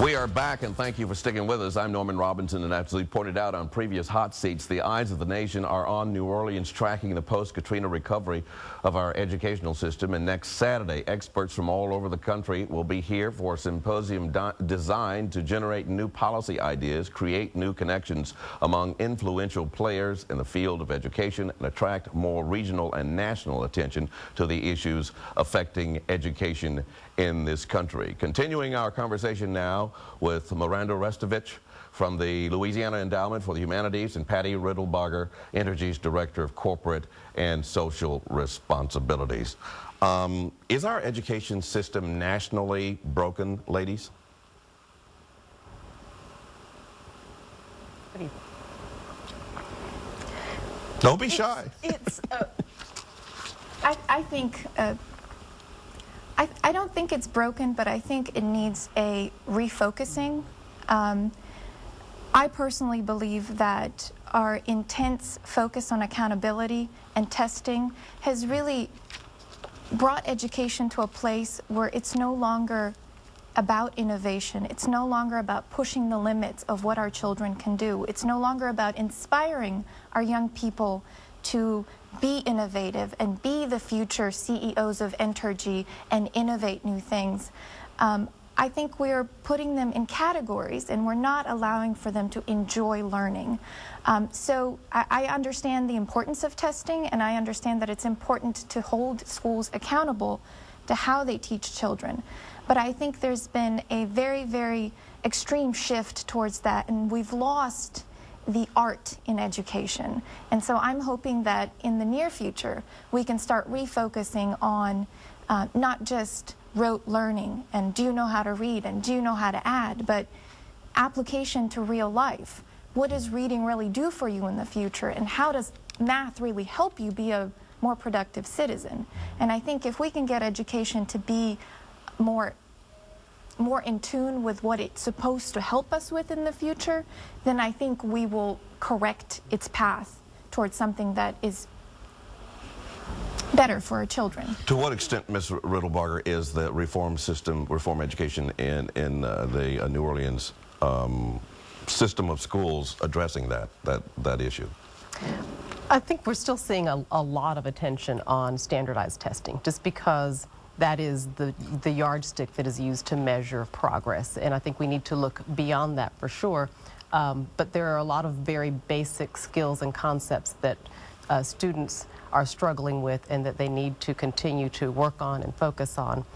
We are back, and thank you for sticking with us. I'm Norman Robinson, and as we pointed out on previous hot seats, the eyes of the nation are on New Orleans, tracking the post-Katrina recovery of our educational system. And next Saturday, experts from all over the country will be here for a symposium designed to generate new policy ideas, create new connections among influential players in the field of education, and attract more regional and national attention to the issues affecting education in this country. Continuing our conversation now with Miranda Restovich from the Louisiana Endowment for the Humanities and Patty Riddlebarger, Entergy's Director of Corporate and Social Responsibilities. Is our education system nationally broken, ladies? Don't be shy. I think I don't think it's broken, but I think it needs a refocusing. I personally believe that our intense focus on accountability and testing has really brought education to a place where it's no longer about innovation. It's no longer about pushing the limits of what our children can do. It's no longer about inspiring our young people to be innovative and be the future CEOs of Entergy and innovate new things. I think we're putting them in categories and we're not allowing for them to enjoy learning. So I understand the importance of testing, and I understand that it's important to hold schools accountable to how they teach children. But I think there's been a very, very extreme shift towards that, and we've lost the art in education. And so I'm hoping that in the near future we can start refocusing on not just rote learning and do you know how to read and do you know how to add, but application to real life. What does reading really do for you in the future, and how does math really help you be a more productive citizen? And I think if we can get education to be more in tune with what it's supposed to help us with in the future, then I think we will correct its path towards something that is better for our children. To what extent, Ms. Riddlebarger, is the reform education in the New Orleans system of schools addressing that issue? I think we're still seeing a lot of attention on standardized testing, just because that is the yardstick that is used to measure progress. And I think we need to look beyond that for sure. But there are a lot of very basic skills and concepts that students are struggling with and that they need to continue to work on and focus on.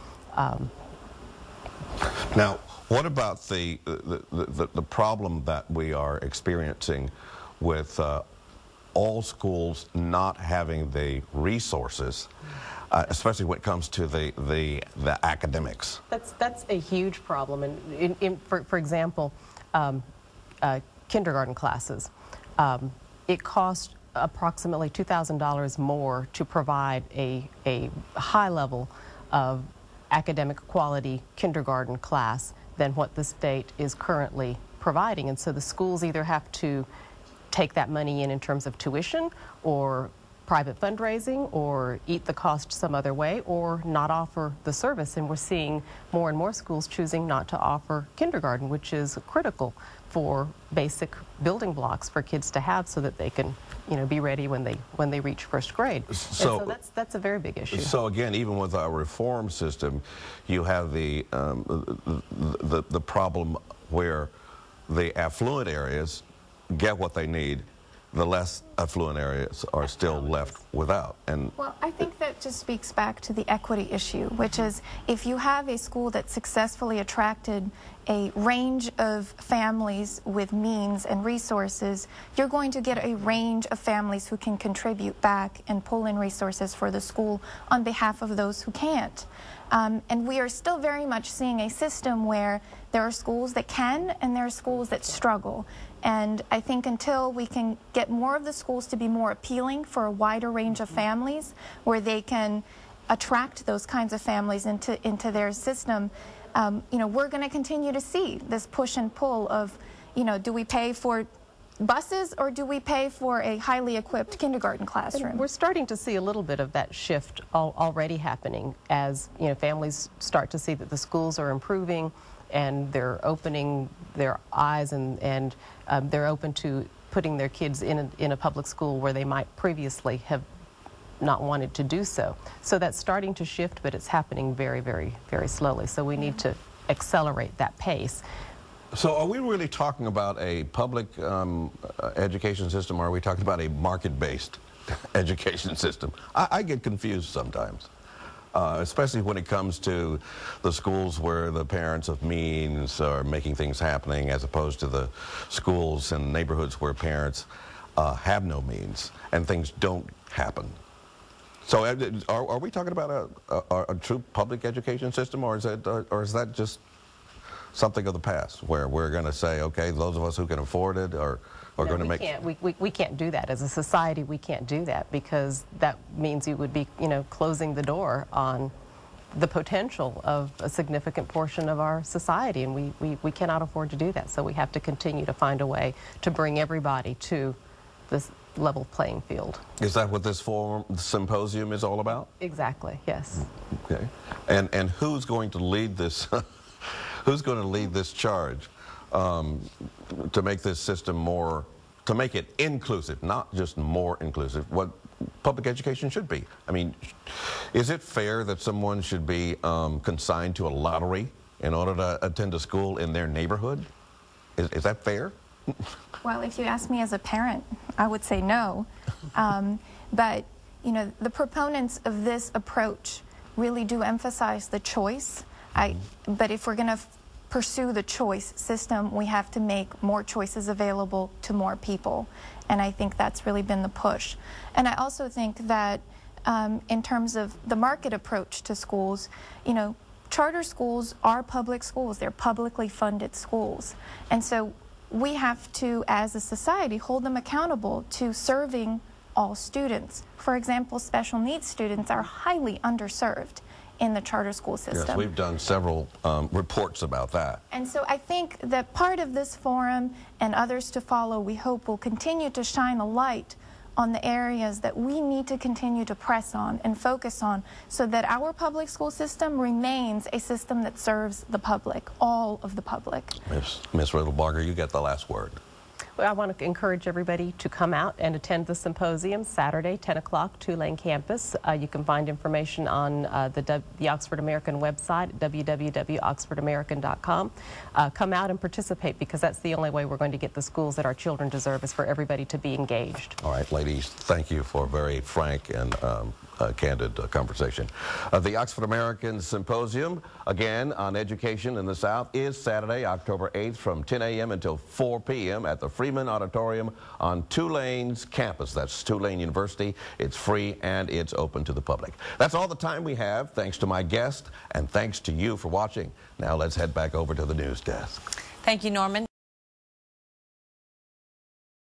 Now, what about the problem that we are experiencing with all schools not having the resources, especially when it comes to the academics? That's a huge problem. And for example, kindergarten classes, it costs approximately $2,000 more to provide a high level of academic quality kindergarten class than what the state is currently providing. And so the schools either have to take that money in terms of tuition or private fundraising, or eat the cost some other way, or not offer the service. And we're seeing more and more schools choosing not to offer kindergarten, which is critical for basic building blocks for kids to have so that they can, be ready when they reach first grade. So that's a very big issue. So again, even with our reform system, you have the problem where the affluent areas get what they need, the less affluent areas are still left without. And well, I think that just speaks back to the equity issue, which is if you have a school that successfully attracted a range of families with means and resources, you're going to get a range of families who can contribute back and pull in resources for the school on behalf of those who can't. And we are still very much seeing a system where there are schools that can and there are schools that struggle. And I think until we can get more of the schools to be more appealing for a wider range of families, where they can attract those kinds of families into their system, we're going to continue to see this push and pull of, do we pay for buses, or do we pay for a highly equipped kindergarten classroom? We're starting to see a little bit of that shift already happening as, you know, families start to see that the schools are improving and they're opening their eyes and they're open to putting their kids in a public school where they might previously have not wanted to do so. So that's starting to shift, but it's happening very, very, very slowly. So we need to accelerate that pace. So are we really talking about a public education system, or are we talking about a market-based education system? I get confused sometimes, especially when it comes to the schools where the parents of means are making things happening, as opposed to the schools and neighborhoods where parents have no means and things don't happen. So are we talking about a true public education system, or is that just something of the past where we're going to say, okay, those of us who can afford it are going to make... We can't do that. As a society, we can't do that, because that means you would be, you know, closing the door on the potential of a significant portion of our society, and we cannot afford to do that. So we have to continue to find a way to bring everybody to this level playing field. Is that what this symposium is all about? Exactly, yes. Okay. And who's going to lead this? Who's going to lead this charge to make this system more, to make it inclusive, not just more inclusive, what public education should be? I mean, is it fair that someone should be consigned to a lottery in order to attend a school in their neighborhood? Is that fair? Well, if you ask me as a parent, I would say no. But, you know, the proponents of this approach really do emphasize the choice. But if we're going to pursue the choice system, we have to make more choices available to more people. And I think that's really been the push. And I also think that in terms of the market approach to schools, you know, charter schools are public schools. They're publicly funded schools. And so we have to, as a society, hold them accountable to serving all students. For example, special needs students are highly underserved in the charter school system. Yes, we've done several reports about that. And so I think that part of this forum and others to follow, we hope, will continue to shine a light on the areas that we need to continue to press on and focus on, so that our public school system remains a system that serves the public, all of the public. Ms. Riddlebarger, you get the last word. Well, I want to encourage everybody to come out and attend the symposium Saturday, 10 o'clock, Tulane campus. You can find information on the Oxford American website at www.oxfordamerican.com. Come out and participate, because that's the only way we're going to get the schools that our children deserve, is for everybody to be engaged. All right, ladies, thank you for a very frank and candid conversation. The Oxford American Symposium, again, on education in the South, is Saturday, October 8th from 10 a.m. until 4 p.m. at the Freeman Auditorium on Tulane's campus. That's Tulane University. It's free and it's open to the public. That's all the time we have. Thanks to my guest, and thanks to you for watching. Now let's head back over to the news desk. Thank you, Norman.